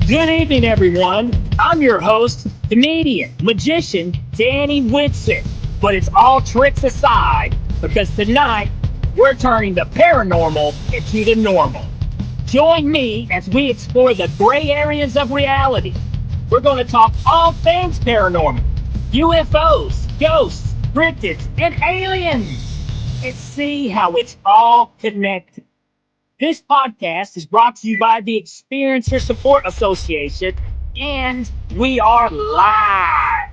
Good evening, everyone. I'm your host, comedian, magician, Danny Whitson. But it's all tricks aside, because tonight we're turning the paranormal into the normal. Join me as we explore the gray areas of reality. We're going to talk all things paranormal, UFOs, ghosts, cryptids, and aliens, and see how it's all connected. This podcast is brought to you by the Experiencer Support Association, and we are live.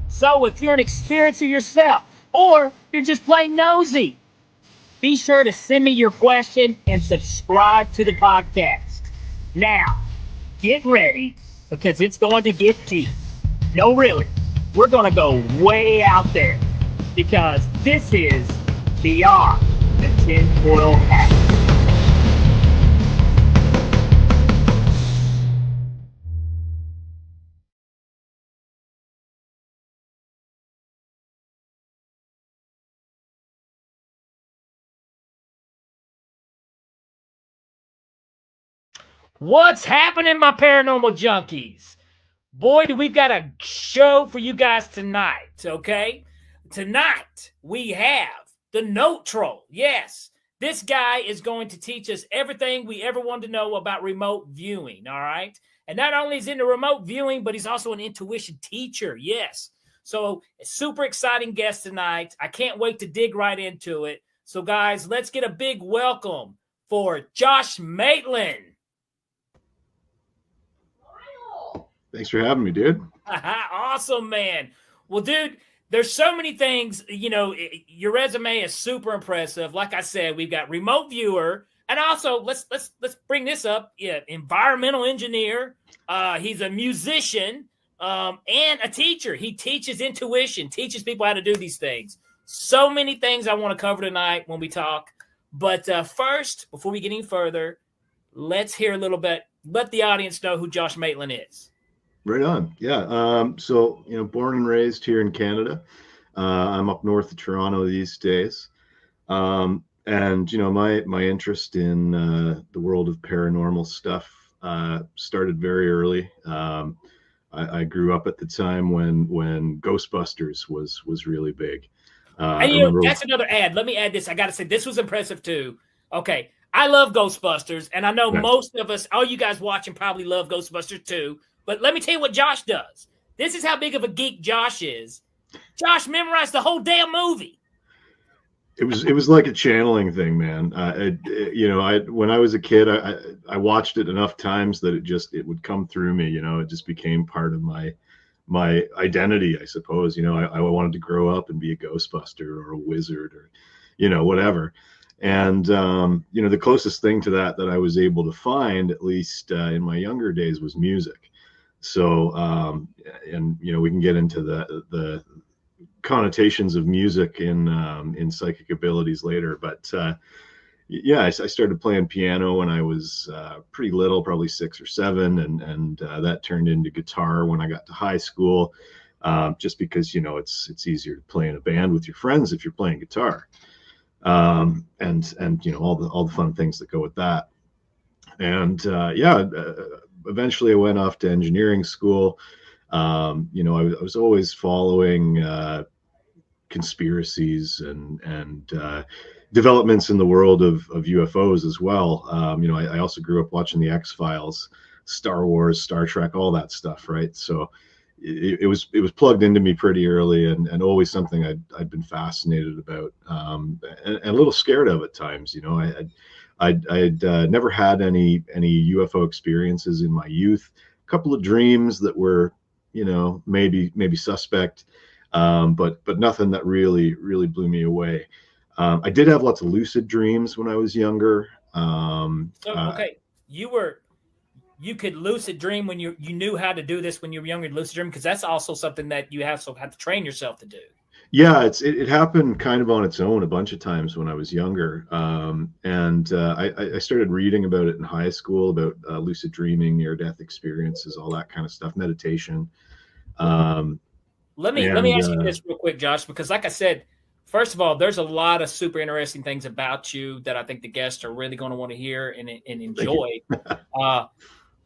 So if you're an experiencer yourself, or you're just plain nosy, be sure to send me your question and subscribe to the podcast. Now, get ready, because it's going to get deep. No, really, we're going to go way out there, because this is Beyond the Tinfoil Hat. What's happening, my paranormal junkies? Boy, do we've got a show for you guys tonight, okay? Tonight, we have the Note Troll. Yes, this guy is going to teach us everything we ever wanted to know about remote viewing, all right? And not only is he into remote viewing, but he's also an intuition teacher, yes. So, a super exciting guest tonight. I can't wait to dig right into it. So, guys, let's get a big welcome for Josh Maitland. Thanks for having me, dude. Awesome, man. Well, dude, there's so many things, your resume is super impressive. Like I said, we've got remote viewer, and also let's bring this up. Yeah, environmental engineer. He's a musician, and a teacher. He teaches intuition, teaches people how to do these things. So many things I want to cover tonight when we talk. But first, before we get any further, let's hear a little bit. Let the audience know who Josh Maitland is. Right on. Yeah. So, born and raised here in Canada. I'm up north of Toronto these days. And, my interest in the world of paranormal stuff started very early. I grew up at the time when Ghostbusters was really big. And that's another ad. Let me add this. I got to say, this was impressive too. Okay. I love Ghostbusters, and I know most of us, all you guys watching, probably love Ghostbusters too. But let me tell you what Josh does. This is how big of a geek Josh is. Josh memorized the whole damn movie. It was like a channeling thing, man. When I was a kid, I watched it enough times that it would come through me. It just became part of my identity, I suppose. I wanted to grow up and be a Ghostbuster or a wizard or, whatever. And, the closest thing to that I was able to find, at least in my younger days, was music. So, we can get into the connotations of music in psychic abilities later. But I started playing piano when I was pretty little, probably 6 or 7, and that turned into guitar when I got to high school, just because it's easier to play in a band with your friends if you're playing guitar, and all the fun things that go with that. And eventually I went off to engineering school. I was always following conspiracies and developments in the world of UFOs as well. I also grew up watching the X-Files, Star Wars, Star Trek, all that stuff, right? So it was plugged into me pretty early, and always something I'd been fascinated about, and a little scared of at times. I'd never had any UFO experiences in my youth. A couple of dreams that were, maybe suspect, but nothing that really blew me away. I did have lots of lucid dreams when I was younger. You could lucid dream when you knew how to do this when you were younger, lucid dream, because that's also something that you have to train yourself to do. Yeah, it happened kind of on its own a bunch of times when I was younger. I started reading about it in high school, about lucid dreaming, near-death experiences, all that kind of stuff, meditation. Let me ask you this real quick, Josh, because like I said, first of all, there's a lot of super interesting things about you that I think the guests are really going to want to hear and enjoy.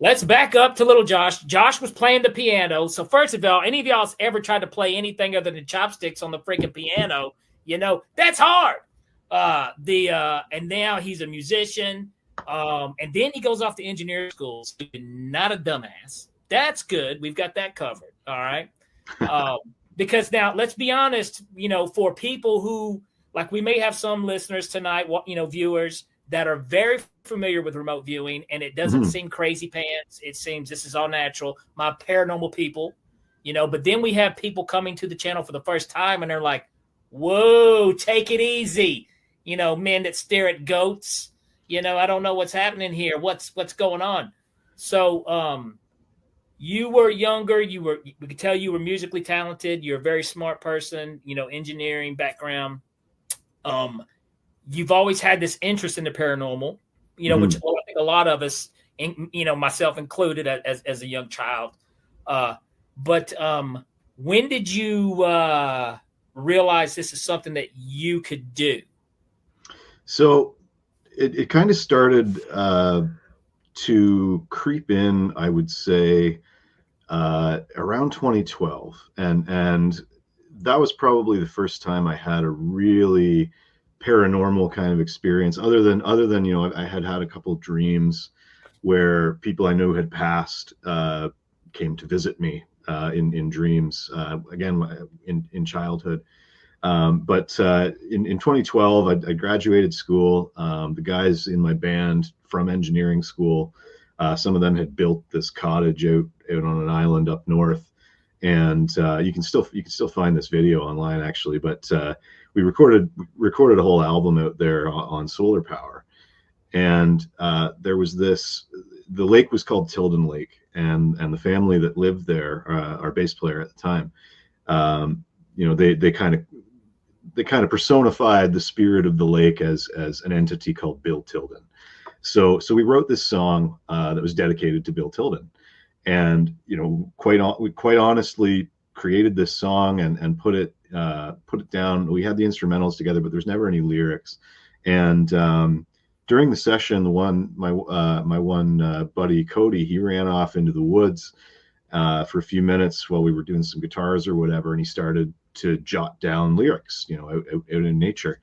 let's back up to little Josh. Josh was playing the piano. So first of all, any of y'all ever tried to play anything other than chopsticks on the freaking piano, that's hard. And now he's a musician. And then he goes off to engineering school. So not a dumbass. That's good. We've got that covered. All right. Because now let's be honest, for people who, like, we may have some listeners tonight, viewers that are very familiar with remote viewing, and it doesn't seem crazy pants. It seems this is all natural. My paranormal people, but then we have people coming to the channel for the first time and they're like, whoa, take it easy. Men that stare at goats, I don't know what's happening here. What's going on? So, you were younger. We could tell you were musically talented. You're a very smart person, engineering background. You've always had this interest in the paranormal, which I think a lot of us, myself included, as a young child. But when did you realize this is something that you could do? So it kind of started to creep in, I would say, around 2012, and that was probably the first time I had a really paranormal kind of experience. Other than I had a couple of dreams where people I knew had passed came to visit me in dreams, again in childhood. But in 2012, I graduated school. The guys in my band from engineering school, some of them had built this cottage out on an island up north, and you can still find this video online actually. But we recorded a whole album out there on solar power, and there was the lake was called Tilden Lake, and the family that lived there, our bass player at the time, they kind of personified the spirit of the lake as an entity called Bill Tilden. So we wrote this song that was dedicated to Bill Tilden, and quite honestly created this song and put it down. We had the instrumentals together, but there's never any lyrics. And during the session, my one buddy Cody, he ran off into the woods for a few minutes while we were doing some guitars or whatever, and he started to jot down lyrics, out in nature.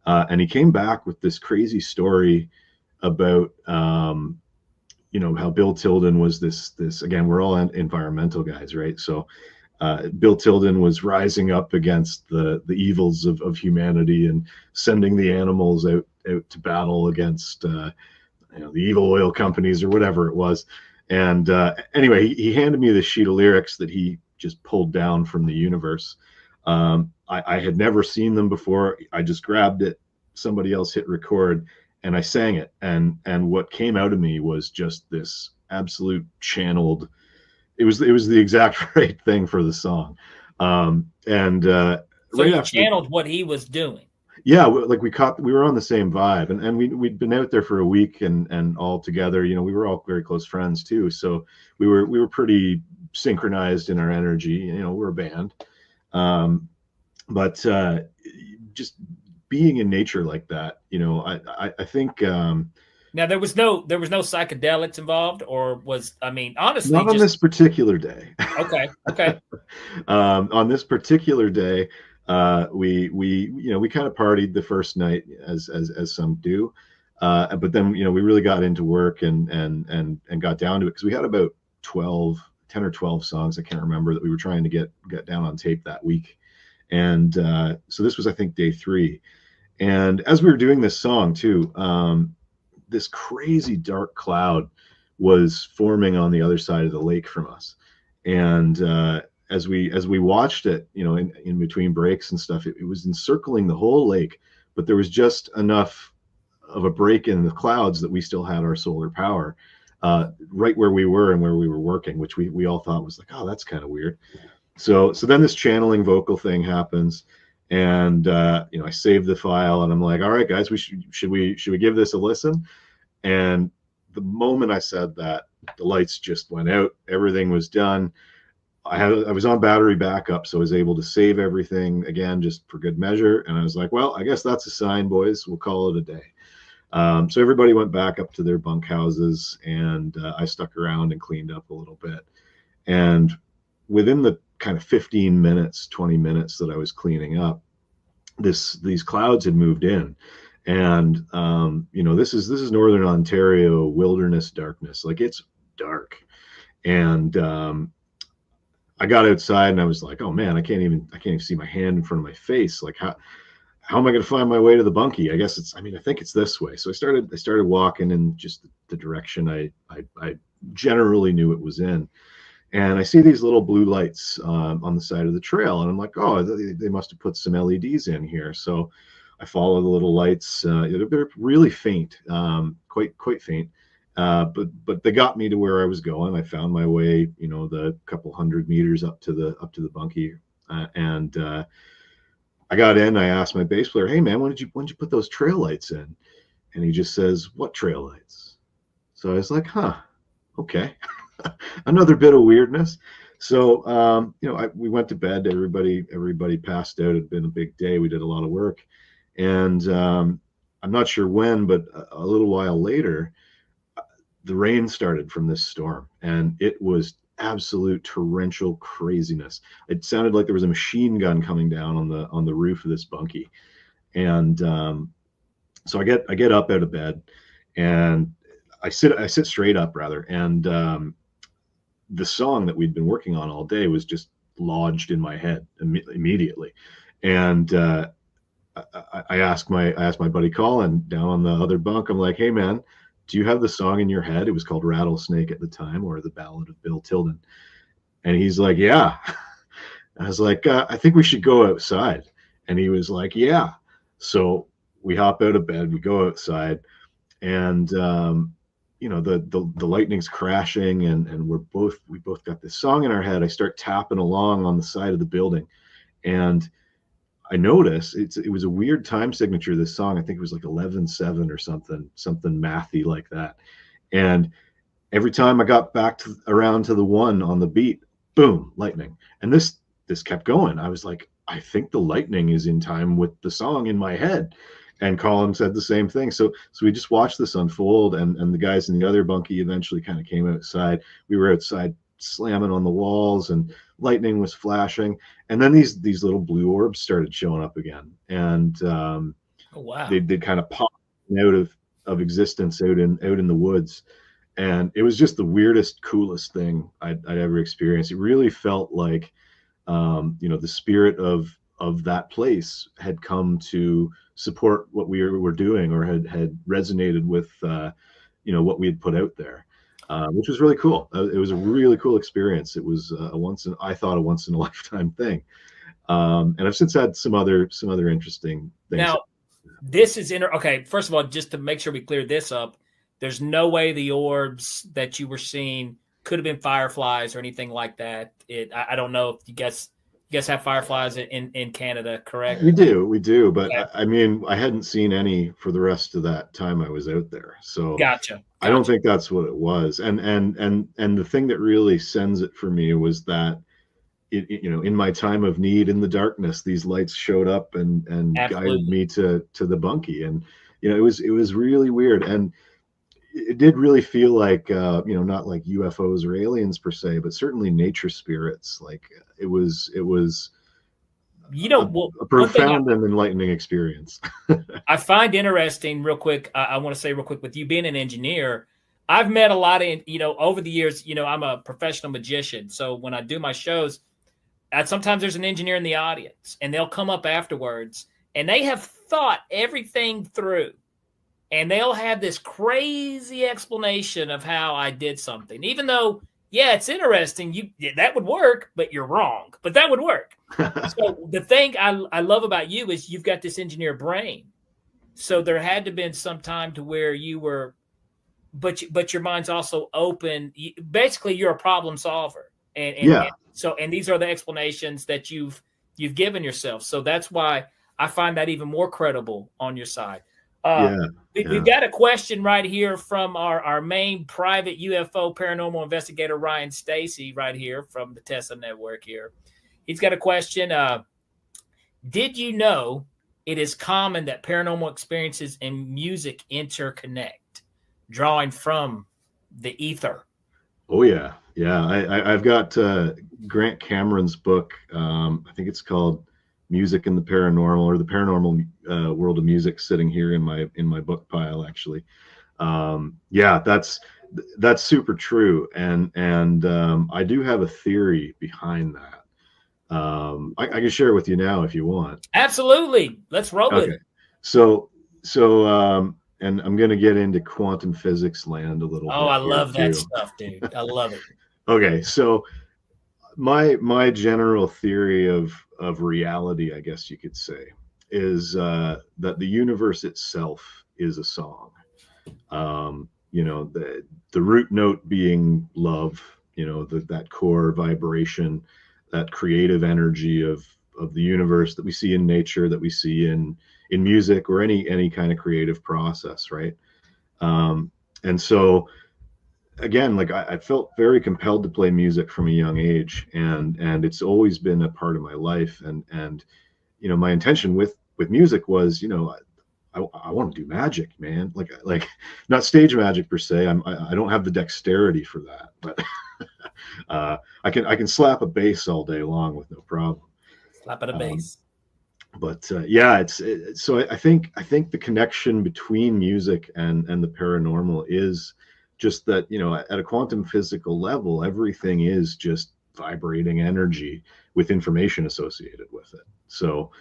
And he came back with this crazy story about, how Bill Tilden was this again, we're all environmental guys, right? So Bill Tilden was rising up against the evils of humanity and sending the animals out to battle against, the evil oil companies or whatever it was. And anyway, he handed me this sheet of lyrics that he just pulled down from the universe. I had never seen them before. I just grabbed it. Somebody else hit record, and I sang it. And what came out of me was just this absolute channeled. It was the exact right thing for the song. So right you channeled what he was doing. Yeah, like we were on the same vibe, and we'd been out there for a week and all together. We were all very close friends too. So we were pretty synchronized in our energy. We're a band. But just being in nature like that, I think. Now there was no psychedelics involved, or honestly, not on this particular day. Okay. On this particular day, we kind of partied the first night as some do, but then we really got into work and got down to it, because we had about 10 or 12 songs, I can't remember, that we were trying to get down on tape that week. And so this was, I think, day 3. And as we were doing this song too, this crazy dark cloud was forming on the other side of the lake from us. And as we watched it, in between breaks and stuff, it was encircling the whole lake, but there was just enough of a break in the clouds that we still had our solar power right where we were and where we were working, which we all thought was like, oh, that's kind of weird. So then this channeling vocal thing happens, and I saved the file, and I'm like, all right, guys, should we give this a listen? And the moment I said that, the lights just went out. Everything was done. I was on battery backup, so I was able to save everything again, just for good measure. And I was like, well, I guess that's a sign, boys. We'll call it a day. So everybody went back up to their bunkhouses, and I stuck around and cleaned up a little bit. And within the kind of 15 minutes, 20 minutes that I was cleaning up, these clouds had moved in. And this is Northern Ontario wilderness darkness. Like, it's dark. And I got outside and I was like, oh man, I can't even see my hand in front of my face. Like, how am I going to find my way to the bunkie? I think it's this way. So I started walking in just the direction I generally knew it was in. And I see these little blue lights on the side of the trail, and I'm like, oh, they must have put some LEDs in here. So I follow the little lights. They're really faint, quite faint, but they got me to where I was going. I found my way, the couple 100 meters up to the bunkie, and I got in. I asked my bass player, "Hey man, when did you put those trail lights in?" And he just says, "What trail lights?" So I was like, "Huh, okay." Another bit of weirdness. So, we went to bed. Everybody passed out. It had been a big day. We did a lot of work. And I'm not sure when, but a little while later, the rain started from this storm. And it was absolute torrential craziness. It sounded like there was a machine gun coming down on the roof of this bunkie. And so I get up out of bed, and I sit straight up rather. And the song that we'd been working on all day was just lodged in my head immediately. And I asked my buddy Colin down on the other bunk. I'm like, "Hey man, do you have the song in your head?" It was called Rattlesnake at the time, or the Ballad of Bill Tilden. And he's like, "Yeah." I was like, "I think we should go outside." And he was like, "Yeah." So we hop out of bed, we go outside, and the lightning's crashing, and we both got this song in our head. I start tapping along on the side of the building, and I notice it was a weird time signature, this song. I think it was like 11/7 or something mathy like that. And every time I got back around to the one on the beat, boom, lightning. And this kept going. I was like, I think the lightning is in time with the song in my head. And Colin said the same thing. So we just watched this unfold, and the guys in the other bunkie eventually kind of came outside. We were outside slamming on the walls, and lightning was flashing. And then these little blue orbs started showing up again. And Oh wow. they kind of popped out of existence out in the woods. And it was just the weirdest, coolest thing I'd ever experienced. It really felt like the spirit of that place had come to support what we were doing, or had resonated with what we had put out there, which was really cool. It was a really cool experience. It was a once in a lifetime thing, and I've since had some other interesting things. Now, this is okay. First of all, just to make sure we clear this up, there's no way the orbs that you were seeing could have been fireflies or anything like that. I don't know if you guys have fireflies in Canada, correct? We do, but okay. I hadn't seen any for the rest of that time I was out there. So gotcha. I don't think that's what it was. And the thing that really sends it for me was that in my time of need, in the darkness, these lights showed up and guided me to the bunkie. And it was really weird. And it did really feel like not like UFOs or aliens per se, but certainly nature spirits. Like it was a profound and enlightening experience. I find interesting, real quick. I want to say real quick, with you being an engineer, I've met a lot of over the years. I'm a professional magician, so when I do my shows, sometimes there's an engineer in the audience, and they'll come up afterwards, and they have thought everything through. And they'll have this crazy explanation of how I did something, even though, yeah, it's interesting. That would work, but you're wrong. But that would work. So the thing I love about you is you've got this engineer brain. So there had to have been some time to where you were, but your mind's also open. Basically, you're a problem solver, and these are the explanations that you've given yourself. So that's why I find that even more credible on your side. We've got a question right here from our main private UFO paranormal investigator, Ryan Stacy, right here from the Tesla Network here. He's got a question. Did you know it is common that paranormal experiences and music interconnect, drawing from the ether. Oh yeah, yeah. I've got Grant Cameron's book. I think it's called Music and the Paranormal, or the Paranormal World of Music, sitting here in my book pile actually. Yeah, that's super true, and I do have a theory behind that. I can share it with you now if you want. Absolutely, let's roll Okay, it. so and I'm going to get into quantum physics land a little bit. Oh, I here love that too. stuff, dude. I love it. Okay, so my general theory of reality, I guess you could say, is that the universe itself is a song. You know, the root note being love. You know, that core vibration, that creative energy of the universe that we see in nature, that we see in music, or any kind of creative process, right? And so again, like I felt very compelled to play music from a young age, and it's always been a part of my life. And you know, my intention with music was, you know, I want to do magic, man. Like not stage magic per se. I don't have the dexterity for that, but I can slap a bass all day long with no problem. Slap at a bass. But yeah, so I think the connection between music and the paranormal is just that, you know, at a quantum physical level, everything is just vibrating energy with information associated with it. So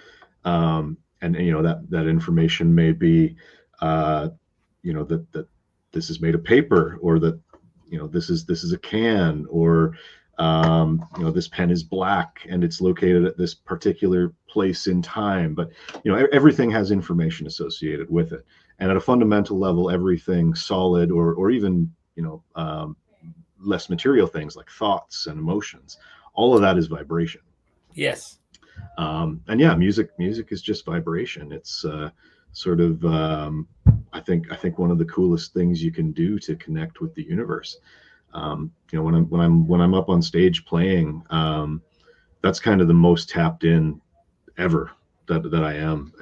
and you know, that information may be you know, that this is made of paper, or that, you know, this is a can, or you know, this pen is black and it's located at this particular place in time. But you know, everything has information associated with it, and at a fundamental level, everything solid, or even, you know, less material things like thoughts and emotions, all of that is vibration. Yes. And yeah, music is just vibration. It's sort of I think one of the coolest things you can do to connect with the universe. You know, when I'm up on stage playing, that's kind of the most tapped in ever that I am.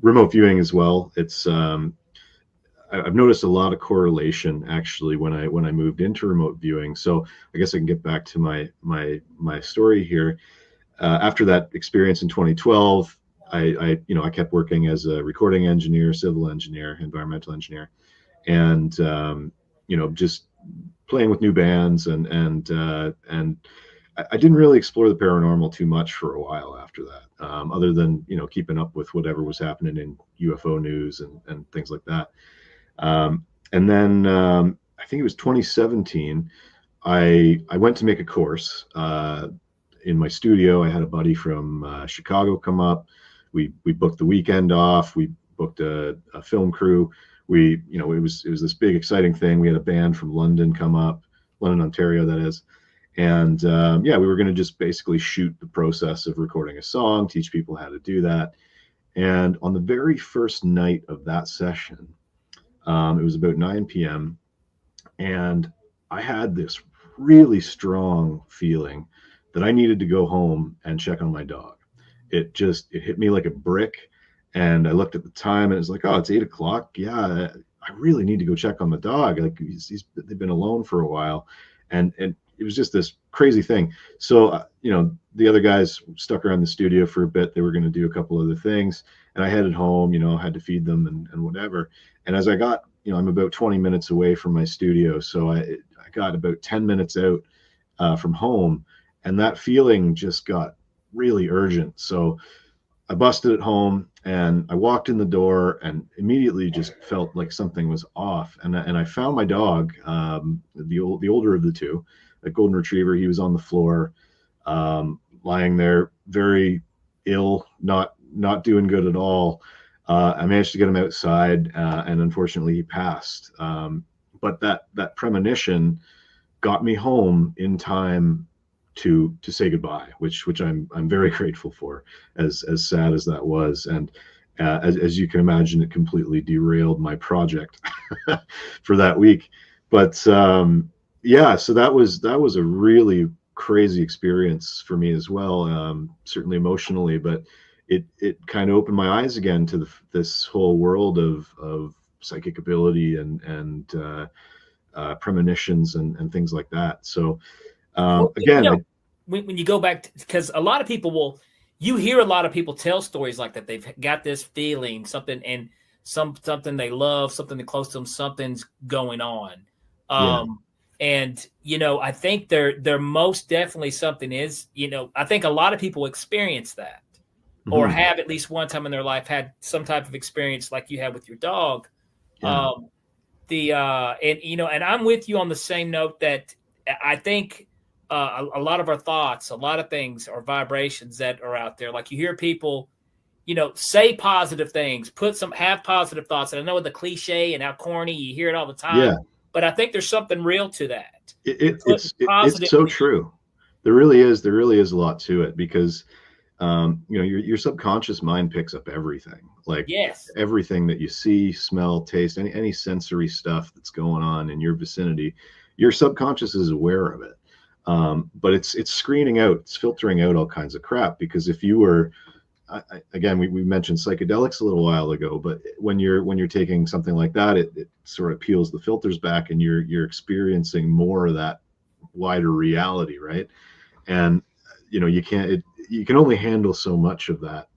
Remote viewing as well. It's I've noticed a lot of correlation actually when I moved into remote viewing. So I guess I can get back to my story here. After that experience in 2012, you know, I kept working as a recording engineer, civil engineer, environmental engineer, and you know, just playing with new bands, and I didn't really explore the paranormal too much for a while after that, other than, you know, keeping up with whatever was happening in UFO news and things like that. And then I think it was 2017. I went to make a course in my studio. I had a buddy from Chicago come up. We booked the weekend off. We booked a film crew. You know, it was this big exciting thing. We had a band from London come up, London, Ontario, that is. And yeah, we were going to just basically shoot the process of recording a song, teach people how to do that. And on the very first night of that session, it was about 9 p.m. and I had this really strong feeling that I needed to go home and check on my dog. It hit me like a brick. And I looked at the time and it was like, oh, it's 8 o'clock. Yeah, I really need to go check on the dog. Like they've been alone for a while. And it was just this crazy thing. So, you know, the other guys stuck around the studio for a bit. They were going to do a couple other things. And I headed home, you know, had to feed them and whatever. And as I got, you know, I'm about 20 minutes away from my studio. So I got about 10 minutes out from home. And that feeling just got really urgent. So I busted it home and I walked in the door and immediately just felt like something was off. And I found my dog, the older of the two, a golden retriever. He was on the floor, lying there, very ill, not doing good at all. I managed to get him outside, and unfortunately he passed. But that premonition got me home in time to say goodbye, which I'm very grateful for, as sad as that was. And as you can imagine, it completely derailed my project for that week. But yeah, so that was a really crazy experience for me as well, certainly emotionally, but it kind of opened my eyes again to this whole world of psychic ability and premonitions and things like that. So again, when you go back, because a lot of people you hear a lot of people tell stories like that. They've got this feeling, something, and something they love, something that close to them, something's going on. And, I think there most definitely something is, I think a lot of people experience that or have at least one time in their life had some type of experience like you had with your dog. Yeah. And I'm with you on the same note that I think a lot of our thoughts, a lot of things are vibrations that are out there. Like you hear people, say positive things, have positive thoughts. And I know the cliche and how corny, you hear it all the time. Yeah. But I think there's something real to that. It's so true. There really is a lot to it because, your subconscious mind picks up everything, like everything that you see, smell, taste, any sensory stuff that's going on in your vicinity. Your subconscious is aware of it. But it's screening out, it's filtering out all kinds of crap, because if you were, again, we mentioned psychedelics a little while ago, but when you're taking something like that, it sort of peels the filters back and you're experiencing more of that wider reality, right? And you can only handle so much of that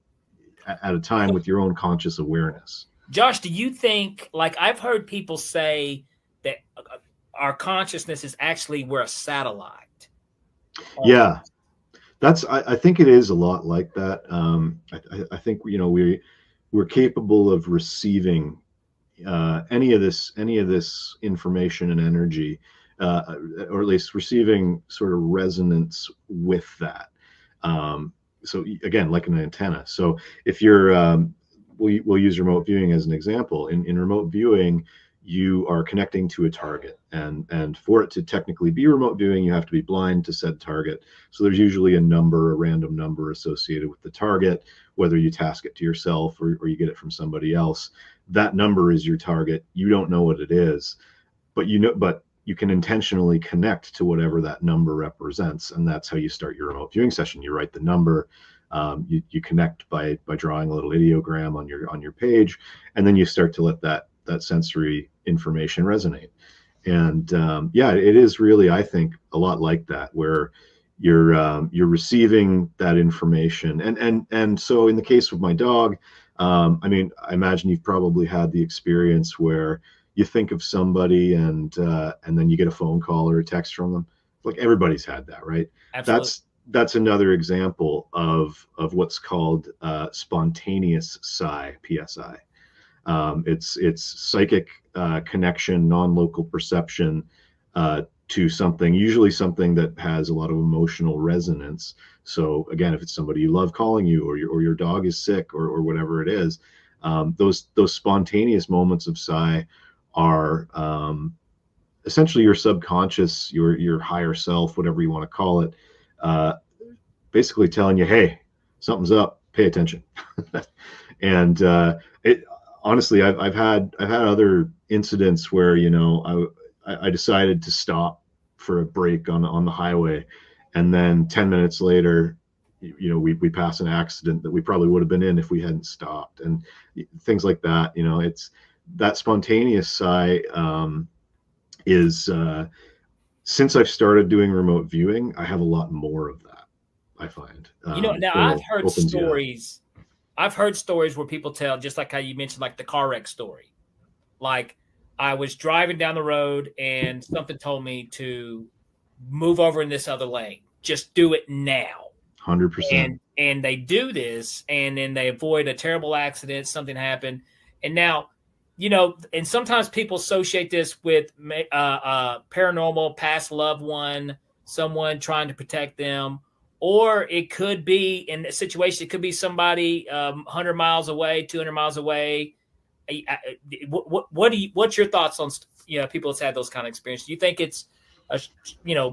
at a time with your own conscious awareness. Josh, do you think, like I've heard people say that our consciousness is actually we're a satellite? Yeah. I think it is a lot like that. I think we're capable of receiving any of this information and energy, or at least receiving sort of resonance with that. So again, like an antenna. So if you're, we'll use remote viewing as an example. In remote viewing, you are connecting to a target, and for it to technically be remote viewing, you have to be blind to said target. So there's usually a random number associated with the target, whether you task it to yourself or you get it from somebody else. That number is your target. You don't know what it is, but you can intentionally connect to whatever that number represents, and that's how you start your remote viewing session. You write the number, you connect by drawing a little ideogram on your page, and then you start to let that sensory information resonate. And it is really, I think, a lot like that, where you're receiving that information. And so in the case of my dog, I imagine you've probably had the experience where you think of somebody and then you get a phone call or a text from them. Like everybody's had that, right? Absolutely. That's another example of what's called spontaneous psi, PSI. It's psychic connection, non-local perception to something, usually something that has a lot of emotional resonance. So again, if it's somebody you love calling you, or your dog is sick, or whatever it is, those spontaneous moments of psi are essentially your subconscious, your higher self, whatever you want to call it, basically telling you, hey, something's up, pay attention. And honestly, I've had other incidents where I decided to stop for a break on the highway, and then 10 minutes later, we pass an accident that we probably would have been in if we hadn't stopped, and things like that. It's that spontaneous psi is since I've started doing remote viewing, I have a lot more of that, I find. Now I've heard stories. I've heard stories where people tell, just like how you mentioned, like the car wreck story. Like I was driving down the road and something told me to move over in this other lane. Just do it now. 100%. And they do this, and then they avoid a terrible accident. Something happened. And now, and sometimes people associate this with paranormal, past loved one, someone trying to protect them. Or it could be in a situation, it could be somebody 100 miles away, 200 miles away. What's your thoughts on people that's had those kind of experiences? Do you think it's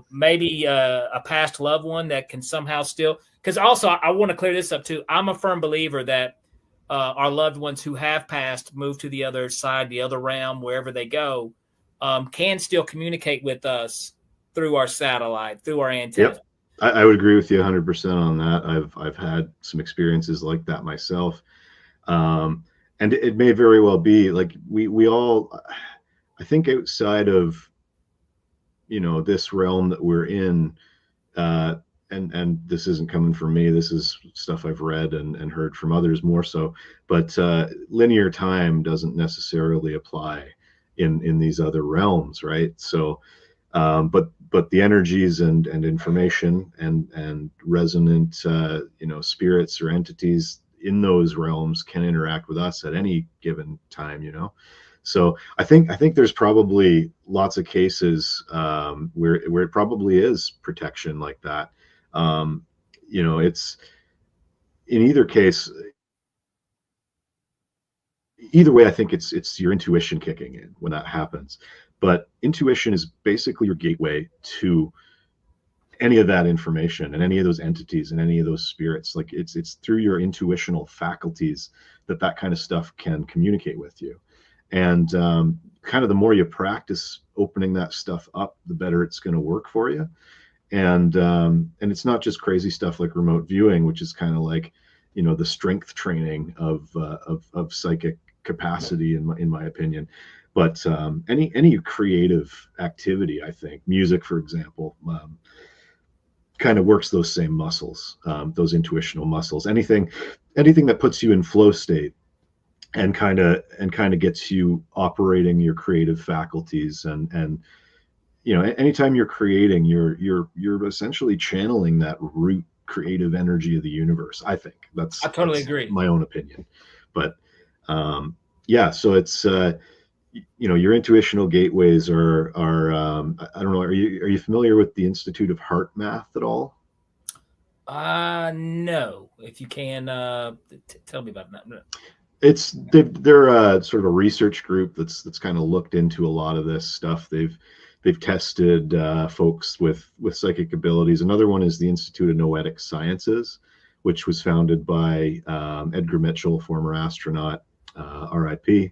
maybe a past loved one that can somehow still? Because also I want to clear this up too. I'm a firm believer that our loved ones who have passed, moved to the other side, the other realm, wherever they go, can still communicate with us through our satellite, through our antenna. Yep. I would agree with you 100% on that. I've had some experiences like that myself. And it may very well be like we all, I think outside of, this realm that we're in, uh, and this isn't coming from me. This is stuff I've read and heard from others more so. But linear time doesn't necessarily apply in these other realms, right? So, but the energies and information and resonant, spirits or entities in those realms can interact with us at any given time. So I think there's probably lots of cases where it probably is protection like that. It's in either case, either way, I think it's your intuition kicking in when that happens. But intuition is basically your gateway to any of that information and any of those entities and any of those spirits. Like it's through your intuitional faculties that kind of stuff can communicate with you. And kind of the more you practice opening that stuff up, the better it's going to work for you. And it's not just crazy stuff like remote viewing, which is kind of like, the strength training of psychic capacity in my opinion. But any creative activity, I think music, for example, kind of works those same muscles, those intuitional muscles. Anything that puts you in flow state and kind of gets you operating your creative faculties, and anytime you're creating, you're essentially channeling that root creative energy of the universe. I think I totally agree. My own opinion. But yeah, so it's your intuitional gateways are I don't know, are you familiar with the Institute of Heart Math at all? No. If you can tell me about that. They're sort of a research group that's kind of looked into a lot of this stuff. They've tested folks with psychic abilities. Another one is the Institute of Noetic Sciences, which was founded by Edgar Mitchell, former astronaut, RIP.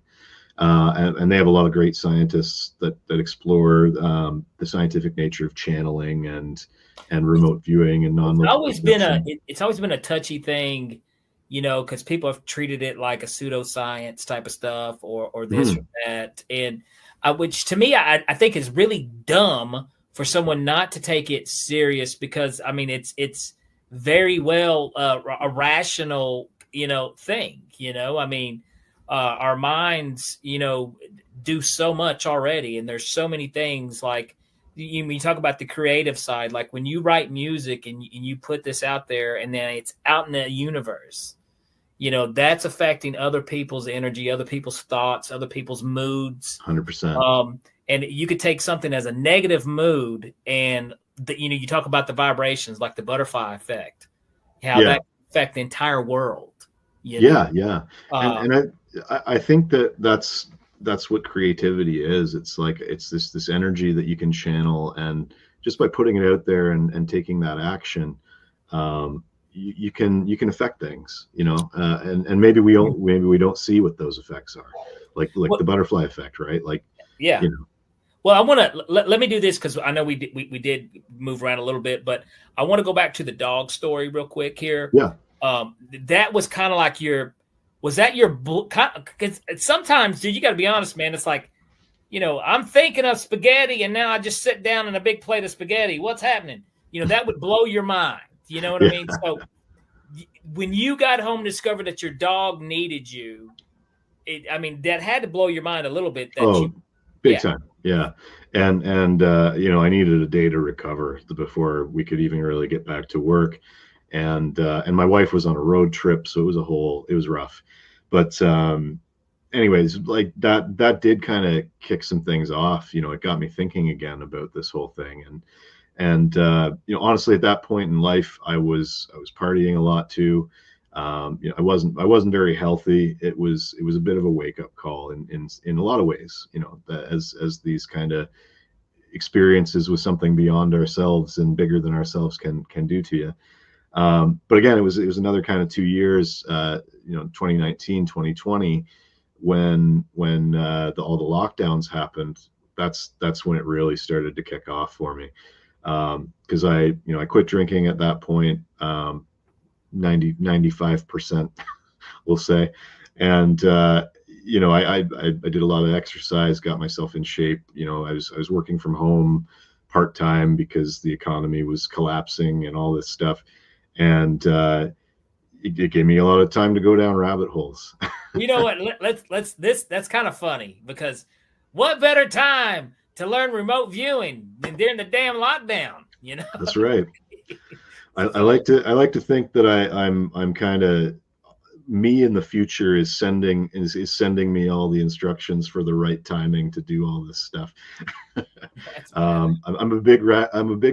And they have a lot of great scientists that explore the scientific nature of channeling and remote viewing and non. It's always been a touchy thing, because people have treated it like a pseudoscience type of stuff or this or that, and which to me I think is really dumb for someone not to take it serious, because I mean it's very well a rational thing. I mean. Our minds, do so much already, and there's so many things like you talk about the creative side, like when you write music and you put this out there, and then it's out in the universe, that's affecting other people's energy, other people's thoughts, other people's moods. 100%. And you could take something as a negative mood, and you talk about the vibrations, like the butterfly effect, how that affect the entire world. Yeah. And I think that's what creativity is. It's like it's this energy that you can channel, and just by putting it out there and taking that action, you can affect things, and maybe we don't see what those effects are, like the butterfly effect, right? Like, yeah. Well, I want to let me do this, because I know we did move around a little bit, but I want to go back to the dog story real quick here. Yeah. That was kind of like was that your, because sometimes, dude, you got to be honest, man. It's like, I'm thinking of spaghetti, and now I just sit down in a big plate of spaghetti. What's happening? That would blow your mind. You know what I mean? So when you got home and discovered that your dog needed you, that had to blow your mind a little bit. Big time. Yeah. And I needed a day to recover before we could even really get back to work. And my wife was on a road trip, so it was rough. But anyways, like that did kind of kick some things off. It got me thinking again about this whole thing. And honestly, at that point in life, I was partying a lot too. I wasn't very healthy. It was a bit of a wake up call in a lot of ways, as these kind of experiences with something beyond ourselves and bigger than ourselves can do to you. But again, it was another kind of 2 years, 2019, 2020, when all the lockdowns happened. That's when it really started to kick off for me. because I quit drinking at that point, 95%, we'll say. And, I did a lot of exercise, got myself in shape. I was working from home part-time because the economy was collapsing and all this stuff. And, it gave me a lot of time to go down rabbit holes. You know what? That's kind of funny, because what better time to learn remote viewing than during the damn lockdown? That's right. I like to think that I'm kind of, me in the future is sending me all the instructions for the right timing to do all this stuff. I'm a big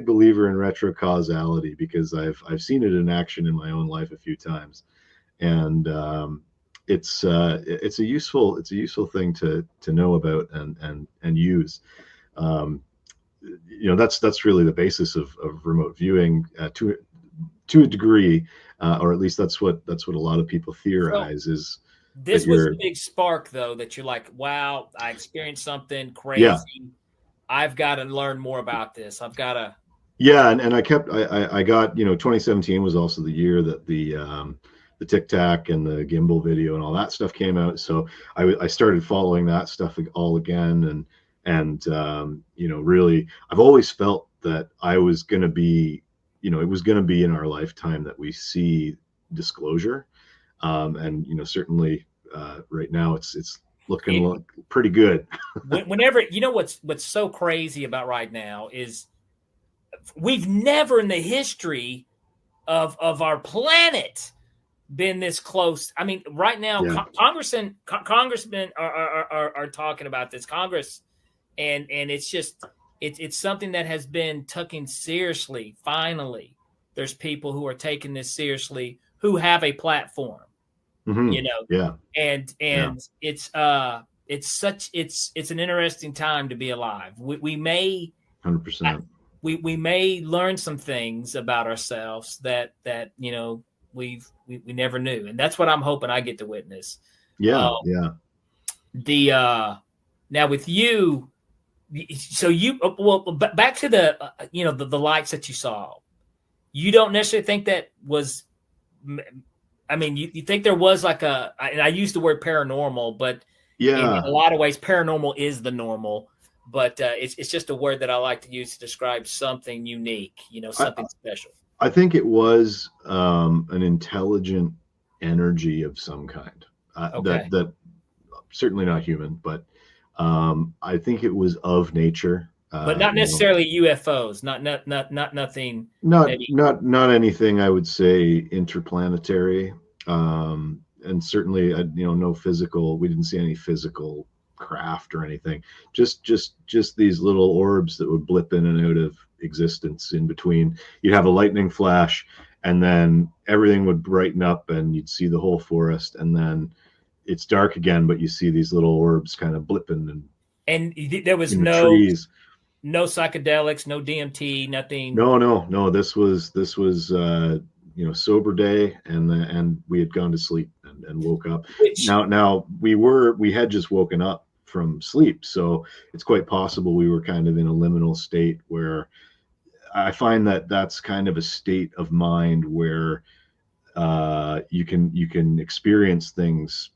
believer in retrocausality, because I've seen it in action in my own life a few times, and it's a useful thing to know about and use. That's really the basis of remote viewing to a degree, or at least that's what a lot of people theorize. So, this was a big spark, though, that you're like, wow, I experienced something crazy. Yeah. I've got to learn more about this. I've got to. Yeah, and I got 2017 was also the year that the Tic Tac and the gimbal video and all that stuff came out. So I started following that stuff all again, and really, I've always felt that I was going to be, it was going to be in our lifetime that we see disclosure, and certainly right now it's looking pretty good. Whenever, what's so crazy about right now is we've never in the history of our planet been this close. I mean, right now, yeah. Congressmen are talking about this, Congress, and it's just it's something that has been taken seriously. Finally, there's people who are taking this seriously, who have a platform. Mm-hmm. Yeah, and yeah. It's an interesting time to be alive. We may 100%. We may learn some things about ourselves that we never knew, and that's what I'm hoping I get to witness. Yeah, now with you, so back to the the lights that you saw. You don't necessarily think that was. I mean, you think there was like and I use the word paranormal, but yeah, in a lot of ways, paranormal is the normal. But it's just a word that I like to use to describe something unique, something special. I think it was an intelligent energy of some kind. Okay. That certainly not human, but I think it was of nature. But not necessarily UFOs. Not nothing. Not anything. I would say interplanetary, and certainly no physical. We didn't see any physical craft or anything. Just these little orbs that would blip in and out of existence in between. You'd have a lightning flash, and then everything would brighten up, and you'd see the whole forest, and then it's dark again, but you see these little orbs kind of blipping and there was trees. No psychedelics, no DMT, nothing. No. This was sober day, and we had gone to sleep and woke up. Now we had just woken up from sleep, so it's quite possible we were kind of in a liminal state, where I find that that's kind of a state of mind where you can experience things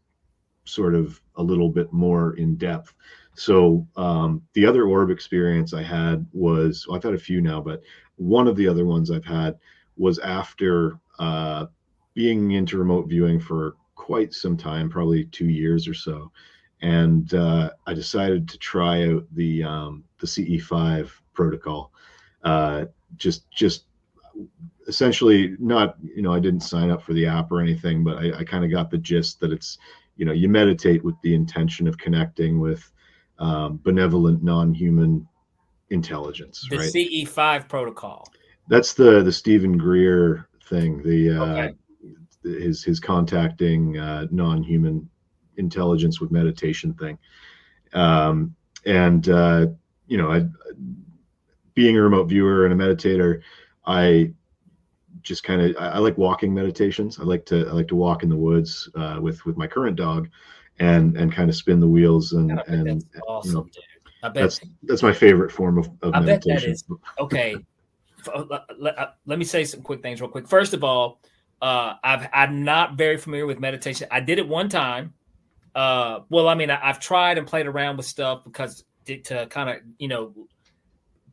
sort of a little bit more in depth. So the other orb experience I had was, I've had a few now, but one of the other ones I've had was after being into remote viewing for quite some time, probably 2 years or so. And I decided to try out the CE5 protocol. Just essentially not, I didn't sign up for the app or anything, but I kind of got the gist that it's, you meditate with the intention of connecting with benevolent, non-human intelligence. The right? CE5 protocol. That's the Stephen Greer thing. His contacting non-human intelligence with meditation thing. Being a remote viewer and a meditator, I just I like walking meditations. I like to walk in the woods with my current dog, and kind of spin the wheels and that's awesome, dude. I bet that's my favorite form of meditation. Bet that is okay. let me say some quick things real quick. First of all, I'm not very familiar with meditation. I did it one time. Well, I mean, I've tried and played around with stuff because to kind of,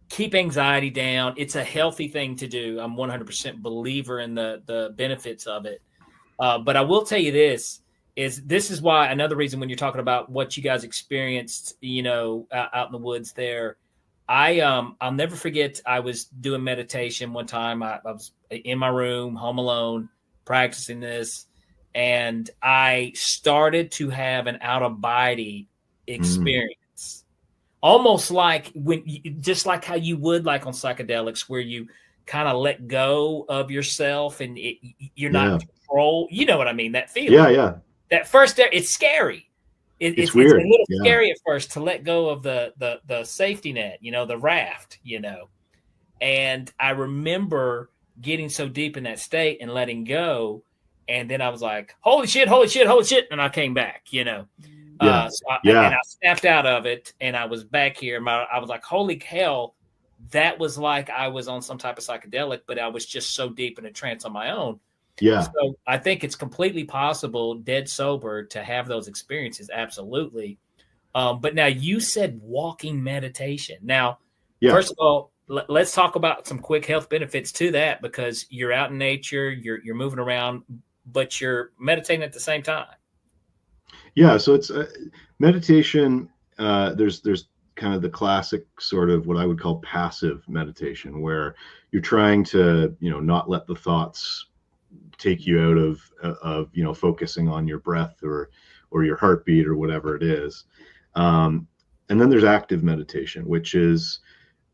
keep anxiety down. It's a healthy thing to do. I'm 100% believer in the benefits of it. But I will tell you this is why another reason when you're talking about what you guys experienced, out in the woods there, I'll never forget. I was doing meditation one time. I was in my room, home alone, practicing this, and I started to have an out of body experience, almost like just like how you would like on psychedelics, where you kind of let go of yourself and you're not in control. You know what I mean? That feeling. Yeah. That first, it's scary. It's weird. It's a little scary at first to let go of the safety net, the raft, And I remember getting so deep in that state and letting go. And then I was like, holy shit. And I came back, And I snapped out of it and I was back here. I was like, holy hell, that was like I was on some type of psychedelic, but I was just so deep in a trance on my own. Yeah. So I think it's completely possible, dead sober, to have those experiences. Absolutely. But now you said walking meditation. Now, first of all, let's talk about some quick health benefits to that, because you're out in nature, you're moving around, but you're meditating at the same time. Yeah. So it's meditation. There's kind of the classic sort of what I would call passive meditation, where you're trying to, not let the thoughts take you out of focusing on your breath or your heartbeat or whatever it is. And then there's active meditation, which is,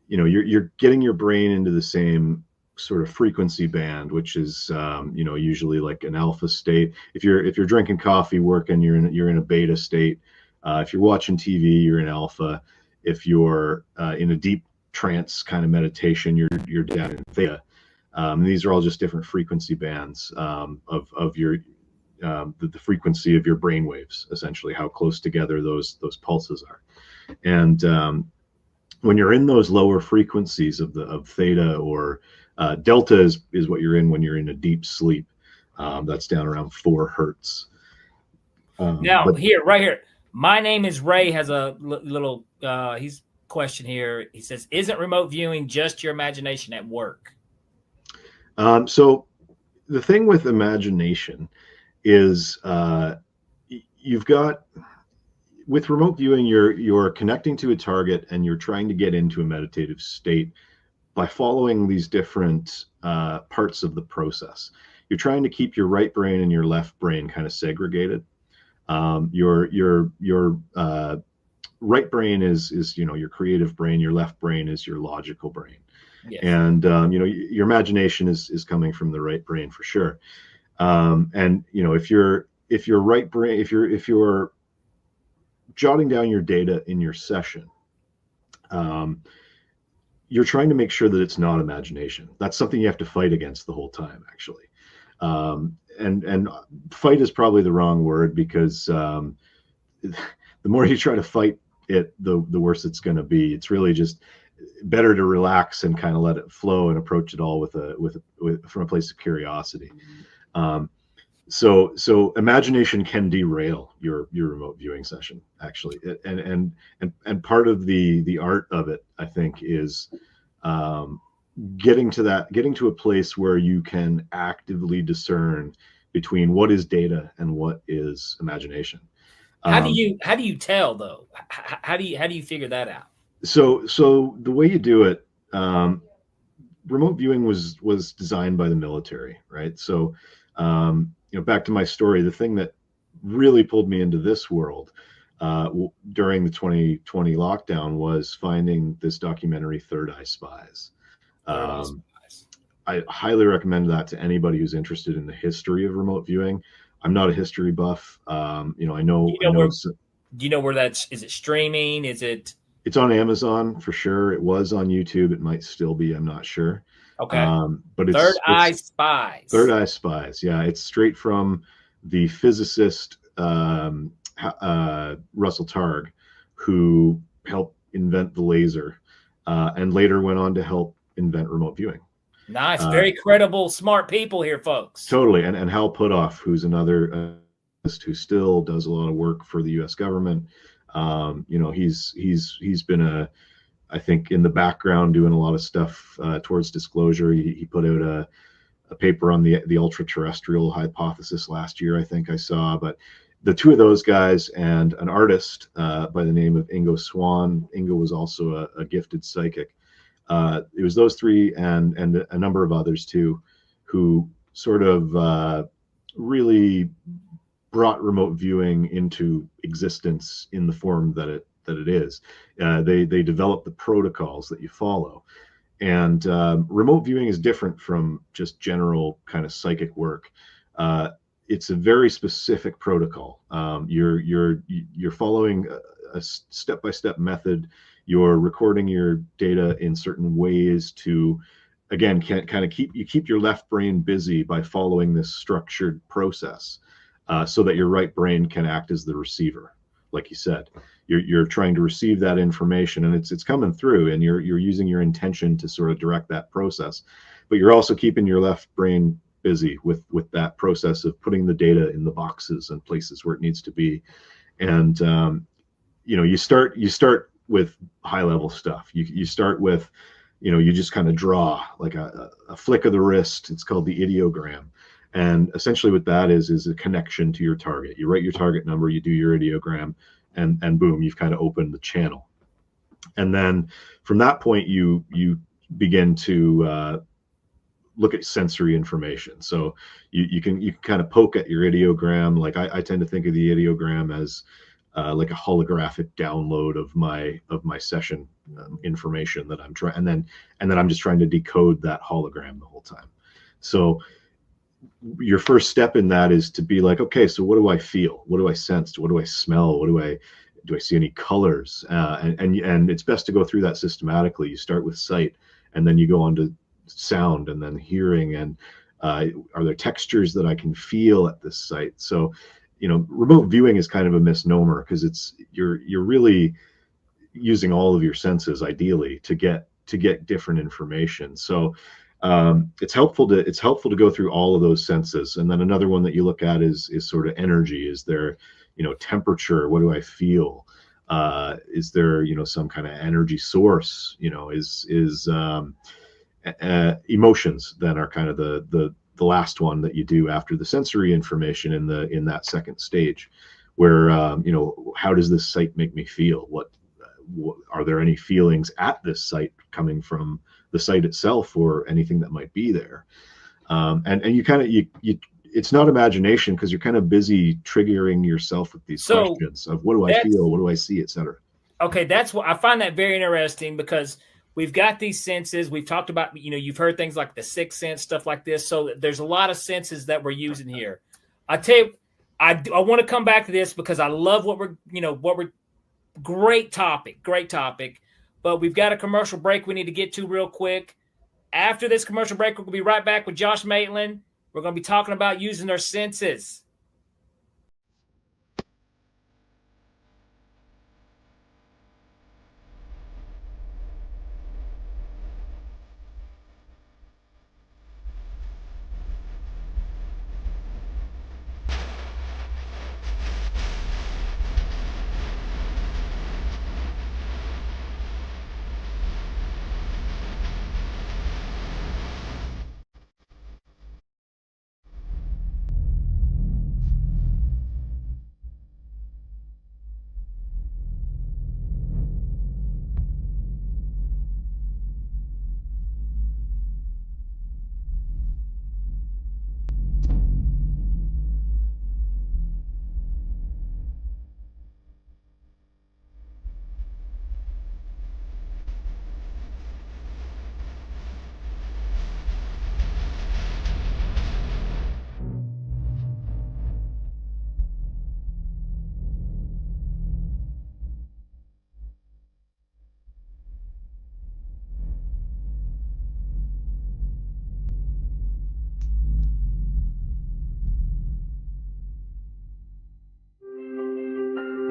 you're getting your brain into the same sort of frequency band, which is, usually like an alpha state. If you're drinking coffee, working, you're in a beta state. If you're watching TV, you're in alpha. If you're in a deep trance kind of meditation, you're down in theta. These are all just different frequency bands of your the frequency of your brain waves, essentially how close together those pulses are. And when you're in those lower frequencies of theta or delta is what you're in when you're in a deep sleep. That's down around 4 hertz. Right here. My name is Ray has a little he's question here. He says, isn't remote viewing just your imagination at work? So the thing with imagination is you've got, with remote viewing, you're connecting to a target and you're trying to get into a meditative state by following these different parts of the process. You're trying to keep your right brain and your left brain kind of segregated. Your right brain is your creative brain. Your left brain is your logical brain. Yes. And your imagination is coming from the right brain for sure. And if your right brain, if you're jotting down your data in your session, you're trying to make sure that it's not imagination. That's something you have to fight against the whole time, actually. And fight is probably the wrong word, because the more you try to fight it, the worse it's going to be. It's really just better to relax and kind of let it flow and approach it all from a place of curiosity. So imagination can derail your remote viewing session, actually, and part of the art of it, I think, is getting to a place where you can actively discern between what is data and what is imagination. How do you tell, though? How do you figure that out? So the way you do it, remote viewing was designed by the military, right? So, back to my story, the thing that really pulled me into this world during the 2020 lockdown was finding this documentary, Third Eye Spies. I highly recommend that to anybody who's interested in the history of remote viewing. I'm not a history buff. I know. Do you know where is it streaming? Is it? It's on Amazon for sure. It was on YouTube. It might still be. I'm not sure. Okay. But it's Third Eye Spies. Third Eye Spies. Yeah, it's straight from the physicist Russell Targ, who helped invent the laser, and later went on to help invent remote viewing. Nice, very credible, smart people here, folks. Totally, and Hal Puthoff, who's another who still does a lot of work for the U.S. government. He's been I think in the background doing a lot of stuff towards disclosure. He put out a paper on the ultra terrestrial hypothesis last year, I think I saw. But the two of those guys and an artist by the name of Ingo Swann. Ingo was also a gifted psychic. It was those three and a number of others too, who sort of really brought remote viewing into existence in the form that it is. They developed the protocols that you follow, and remote viewing is different from just general kind of psychic work. It's a very specific protocol. You're following a step-by-step method. You're recording your data in certain ways to, again, keep your left brain busy by following this structured process, so that your right brain can act as the receiver. Like you said, you're trying to receive that information, and it's coming through, and you're using your intention to sort of direct that process, but you're also keeping your left brain busy with that process of putting the data in the boxes and places where it needs to be. And you start with high level stuff. You start with, you just kind of draw like a flick of the wrist. It's called the ideogram. And essentially what that is a connection to your target. You write your target number, you do your ideogram, and boom, you've kind of opened the channel. And then from that point, you begin to look at sensory information. So you can kind of poke at your ideogram. Like I tend to think of the ideogram as like a holographic download of my session information that I'm trying, and then I'm just trying to decode that hologram the whole time. So your first step in that is to be like, okay, so what do I feel? What do I sense? What do I smell? Do I see any colors? And it's best to go through that systematically. You start with sight, and then you go on to sound, and then hearing, and are there textures that I can feel at this site? So, remote viewing is kind of a misnomer, because you're really using all of your senses ideally to get different information. So it's helpful to go through all of those senses. And then another one that you look at is sort of energy. Is there temperature? What do I feel? Is there some kind of energy source? Emotions then are kind of the last one that you do after the sensory information in that second stage, where how does this site make me feel? What are there any feelings at this site coming from the site itself, or anything that might be there? And you kind of it's not imagination, because you're kind of busy triggering yourself with these questions of what do I feel, what do I see, etc. Okay, that's what I find that very interesting, because we've got these senses. We've talked about, you've heard things like the sixth sense, stuff like this. So there's a lot of senses that we're using here. I tell you, I want to come back to this because I love what we're great topic. But we've got a commercial break we need to get to real quick. After this commercial break, we'll be right back with Josh Maitland. We're going to be talking about using our senses.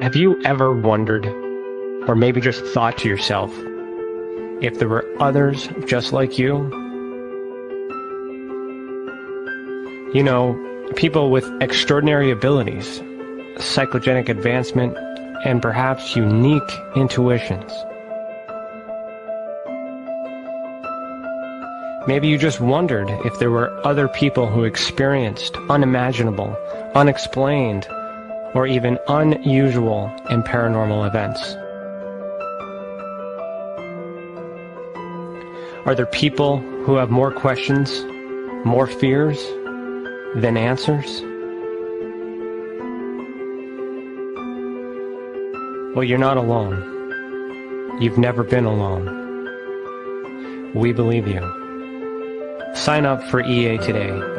Have you ever wondered, or maybe just thought to yourself, if there were others just like you? You know, people with extraordinary abilities, psychogenic advancement, and perhaps unique intuitions. Maybe you just wondered if there were other people who experienced unimaginable, unexplained, or even unusual and paranormal events. Are there people who have more questions, more fears than answers? Well, you're not alone. You've never been alone. We believe you. Sign up for EA today.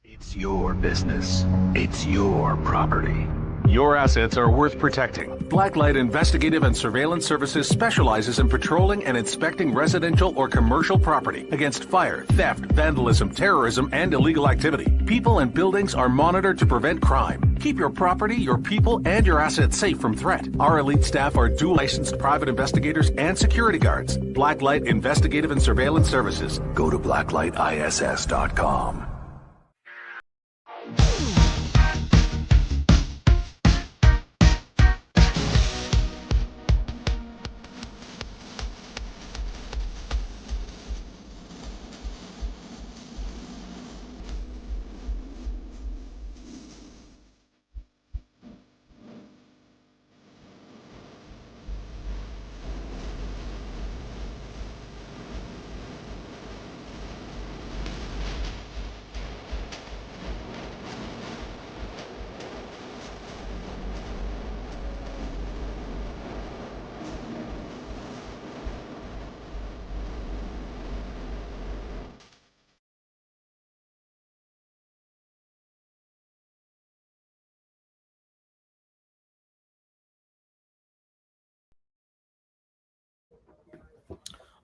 It's your business. It's your property. Your assets are worth protecting. Blacklight Investigative and Surveillance Services specializes in patrolling and inspecting residential or commercial property against fire, theft, vandalism, terrorism, and illegal activity. People and buildings are monitored to prevent crime. Keep your property, your people, and your assets safe from threat. Our elite staff are dual licensed private investigators and security guards. Blacklight Investigative and Surveillance Services. Go to blacklightiss.com.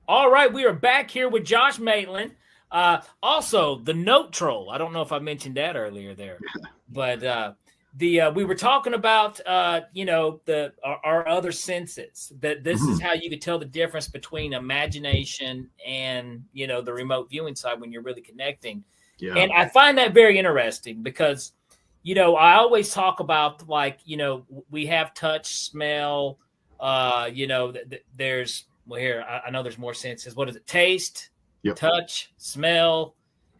All right, we are back here with Josh Maitland. Also, the Note Troll. I don't know if I mentioned that earlier there, but we were talking about our other senses. That this is how you could tell the difference between imagination and the remote viewing side when you're really connecting. Yeah. And I find that very interesting because I always talk about we have touch, smell. There's here I know there's more senses. What is it? Taste, touch, smell,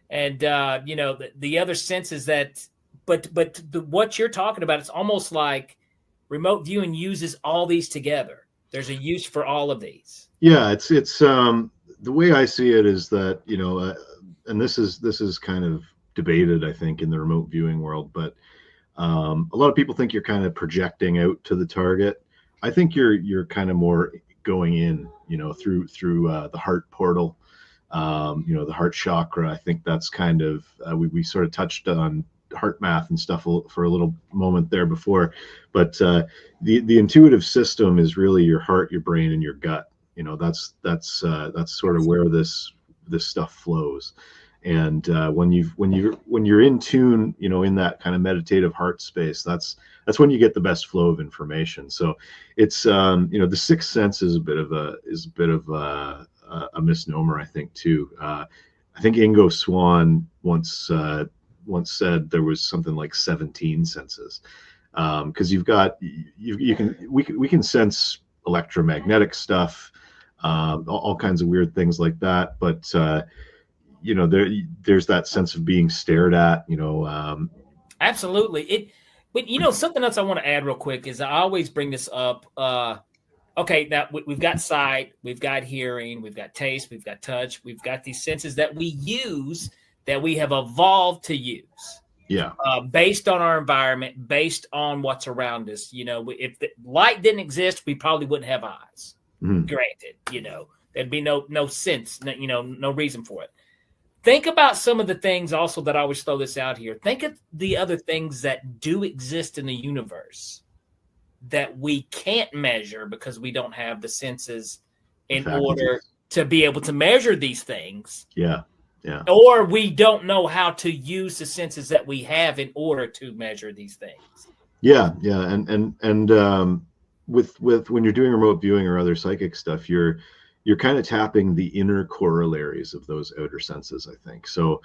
and the other senses that. But what you're talking about, it's almost like remote viewing uses all these together. There's a use for all of these. Yeah, it's the way I see it is that and this is kind of debated, I think, in the remote viewing world, but a lot of people think you're kind of projecting out to the target. I think you're kind of more going in, through the heart portal, the heart chakra. I think that's kind of we sort of touched on heart math and stuff for a little moment there before, but the intuitive system is really your heart, your brain, and your gut. That's sort of where this stuff flows. And when you're in tune, in that kind of meditative heart space, that's when you get the best flow of information. So it's the sixth sense is a bit of a misnomer, I think, too. I think Ingo Swann once said there was something like 17 senses, because we can sense electromagnetic stuff, all kinds of weird things like that, but you know, there's that sense of being stared at, you know. Absolutely. But you know, something else I want to add real quick is I always bring this up. Okay, now we've got sight, we've got hearing, we've got taste, we've got touch, we've got these senses that we use, that we have evolved to use. Yeah. Based on our environment, based on what's around us. You know, if the light didn't exist, we probably wouldn't have eyes. Mm-hmm. Granted, you know, there'd be no sense, you know, no reason for it. Think about some of the things also that I always throw this out here. Think of the other things that do exist in the universe that we can't measure because we don't have the senses in order to be able to measure these things. Yeah. Yeah. Or we don't know how to use the senses that we have in order to measure these things. Yeah. Yeah. And with when you're doing remote viewing or other psychic stuff, you're kind of tapping the inner corollaries of those outer senses, I think. So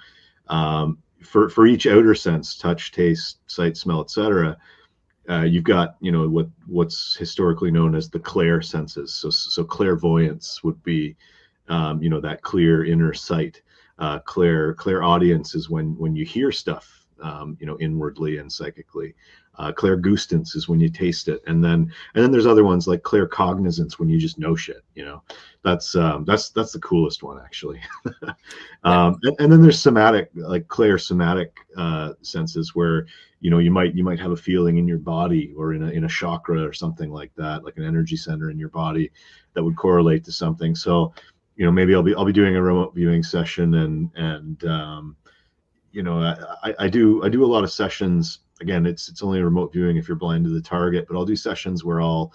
for each outer sense, touch, taste, sight, smell, etc., you've got, you know, what's historically known as the clair senses. So clairvoyance would be, you know, that clear inner sight. Clairaudience is when you hear stuff, you know, inwardly and psychically. Clairgustance is when you taste it, and then there's other ones like claircognizance when you just know shit. You know, that's the coolest one actually. And then there's somatic, like clairsomatic senses, where you know you might have a feeling in your body or in a chakra or something like that, like an energy center in your body that would correlate to something. So, you know, maybe I'll be doing a remote viewing session, and you know, I do a lot of sessions. Again, it's only a remote viewing if you're blind to the target, but I'll do sessions where I'll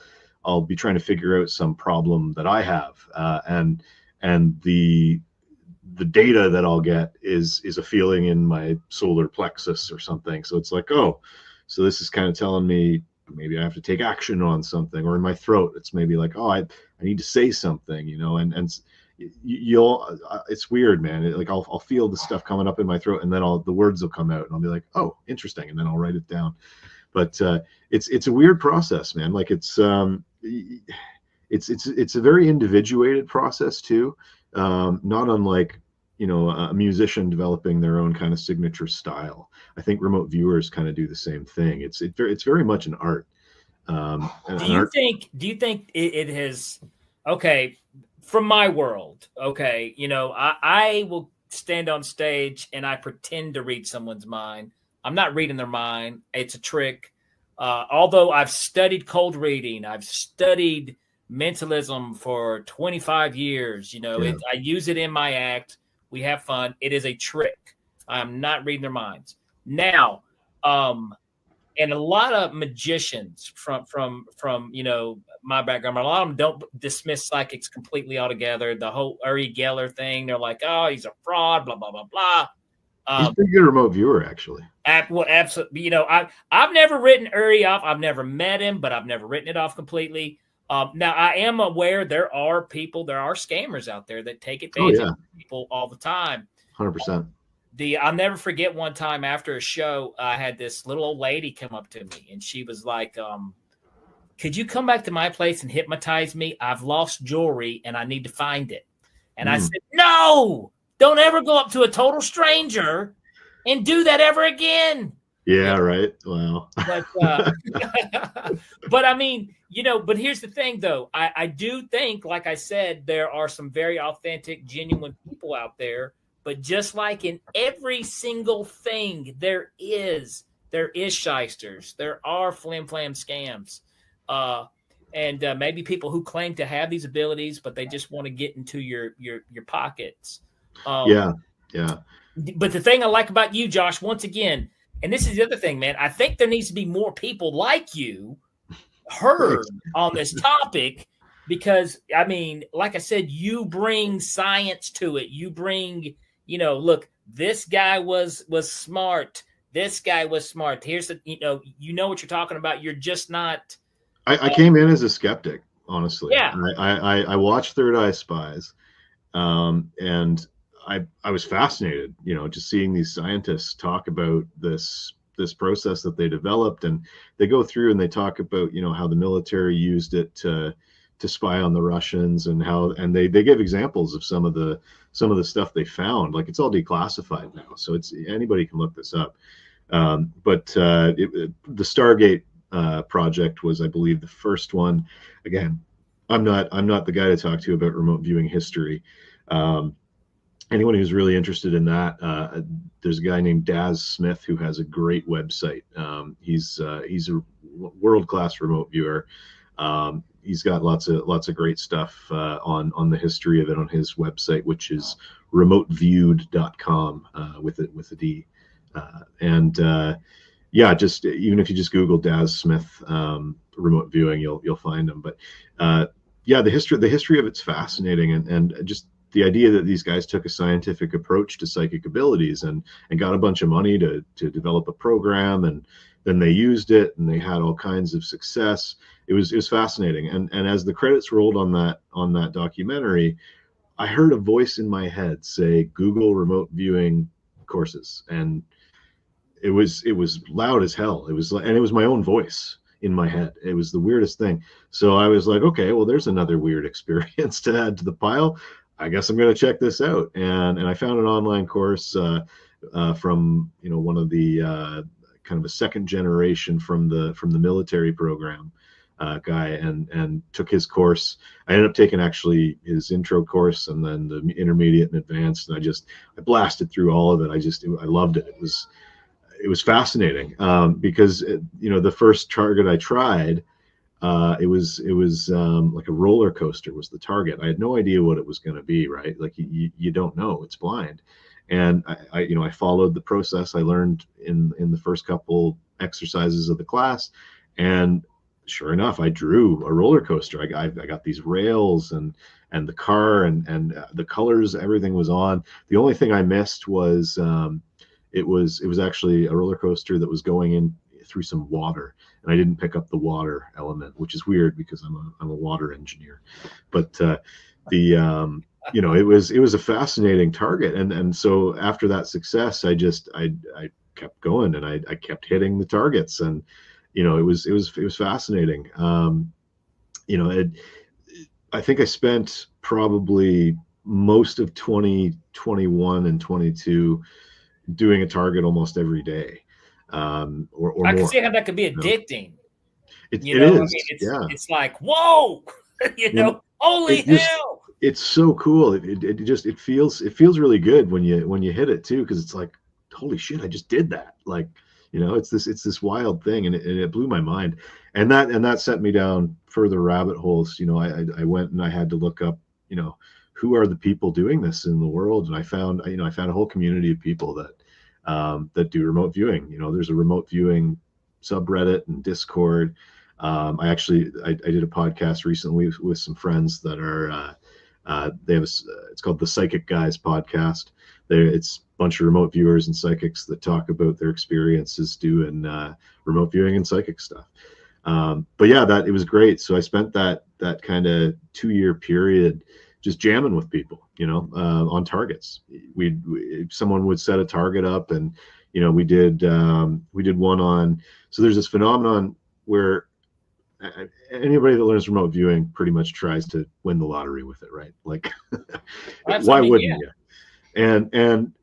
be trying to figure out some problem that I have, and the data that I'll get is a feeling in my solar plexus or something. So it's like, oh, so this is kind of telling me maybe I have to take action on something, or in my throat, it's maybe like, oh, I need to say something, you know, and you'll it's weird, man. Like I'll feel the stuff coming up in my throat, and then the words will come out, and I'll be like, oh, interesting, and then I'll write it down. But it's a weird process, man. Like it's a very individuated process too, not unlike, you know, a musician developing their own kind of signature style. I think remote viewers kind of do the same thing. It's very much an art. Do you think it has? Okay, from my world, okay, you know, I will stand on stage and I pretend to read someone's mind. I'm not reading their mind. It's a trick. Although I've studied cold reading, I've studied mentalism for 25 years. You know, I use it in my act. We have fun. It is a trick. I'm not reading their minds. Now, and a lot of magicians from you know, my background, a lot of them don't dismiss psychics completely altogether. The whole Uri Geller thing, they're like, oh, he's a fraud, blah, blah, blah, blah. He's a pretty good remote viewer, actually. Well, absolutely. You know, I've never written Uri off. I've never met him, but I've never written it off completely. Now, I am aware there are scammers out there that take advantage of people all the time. 100%. I'll never forget one time after a show, I had this little old lady come up to me, and she was like, could you come back to my place and hypnotize me? I've lost jewelry and I need to find it. And I said, no, don't ever go up to a total stranger and do that ever again. Yeah, right. Wow. But, but I mean, you know, but here's the thing, though. I do think, like I said, there are some very authentic, genuine people out there. But just like in every single thing, there is shysters. There are flim-flam scams. And maybe people who claim to have these abilities, but they just want to get into your pockets. Yeah. But the thing I like about you, Josh, once again, and this is the other thing, man, I think there needs to be more people like you heard on this topic, because, I mean, like I said, you bring science to it. You bring, you know, look, this guy was smart. This guy was smart. Here's the, you know what you're talking about. You're just not. I came in as a skeptic, honestly. Yeah. I watched Third Eye Spies, and I was fascinated, you know, just seeing these scientists talk about this process that they developed, and they go through and they talk about, you know, how the military used it to spy on the Russians, and they give examples of some of the stuff they found. Like, it's all declassified now, so it's anybody can look this up. But the Stargate project was, I believe, the first one. Again, I'm not the guy to talk to about remote viewing history. Anyone who's really interested in that, there's a guy named Daz Smith who has a great website. He's a world-class remote viewer. He's got lots of great stuff on the history of it on his website, which is remoteviewed.com with a D. Yeah, just even if you just Google Daz Smith remote viewing, you'll find him. But yeah, the history of it's fascinating, and just the idea that these guys took a scientific approach to psychic abilities and got a bunch of money to develop a program, and then they used it and they had all kinds of success. It was fascinating. And as the credits rolled on that documentary, I heard a voice in my head say, Google remote viewing courses. And it was loud as hell. It was my own voice in my head. It was the weirdest thing. So I was like, okay, well, there's another weird experience to add to the pile. I guess I'm going to check this out. And I found an online course from one of the kind of a second generation from the military program guy, and took his course. I ended up taking actually his intro course and then the intermediate and advanced, and I blasted through all of it. I loved it. It was fascinating because the first target I tried, it was like a roller coaster was the target. I had no idea what it was going to be, right? Like you don't know, it's blind. And I followed the process I learned in the first couple exercises of the class, and sure enough, I drew a roller coaster. I got these rails and the car and the colors, everything was on. The only thing I missed was it was actually a roller coaster that was going in through some water, and I didn't pick up the water element, which is weird because I'm a water engineer. But it was a fascinating target, and so after that success, I kept going, and I kept hitting the targets, and it was fascinating. I think I spent probably most of 2021 and 22 doing a target almost every day, or I can more. see how that could be addicting. It is. It's like, whoa, holy hell. It's so cool. It feels really good when you hit it too, because it's like, holy shit, I just did that. Like, it's this wild thing, and it blew my mind, and that set me down further rabbit holes. I went and I had to look up, who are the people doing this in the world, and I found a whole community of people that do remote viewing. There's a remote viewing subreddit and Discord. I did a podcast recently with some friends that are it's called the Psychic Guys podcast. It's a bunch of remote viewers and psychics that talk about their experiences doing remote viewing and psychic stuff. But yeah, it was great. So I spent that kind of 2-year period just jamming with people, on targets. Someone would set a target up, and we did one on. So there's this phenomenon where anybody that learns remote viewing pretty much tries to win the lottery with it, right? Like, why wouldn't you? And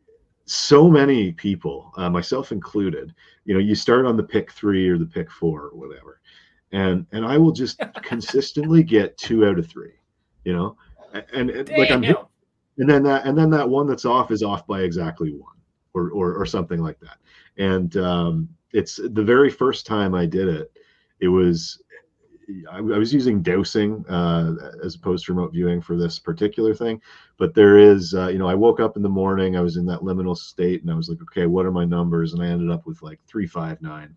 so many people, myself included, you start on the pick 3 or the pick 4 or whatever, and I will just consistently get 2 out of 3, and like I'm hit, and then that one that's off is off by exactly 1 or something like that. And it's the very first time I did it. It was I was using dowsing as opposed to remote viewing for this particular thing. But there is, I woke up in the morning, I was in that liminal state, and I was like, okay, what are my numbers? And I ended up with like 359.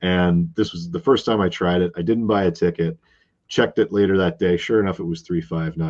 And this was the first time I tried it. I didn't buy a ticket, checked it later that day. Sure enough, it was 359.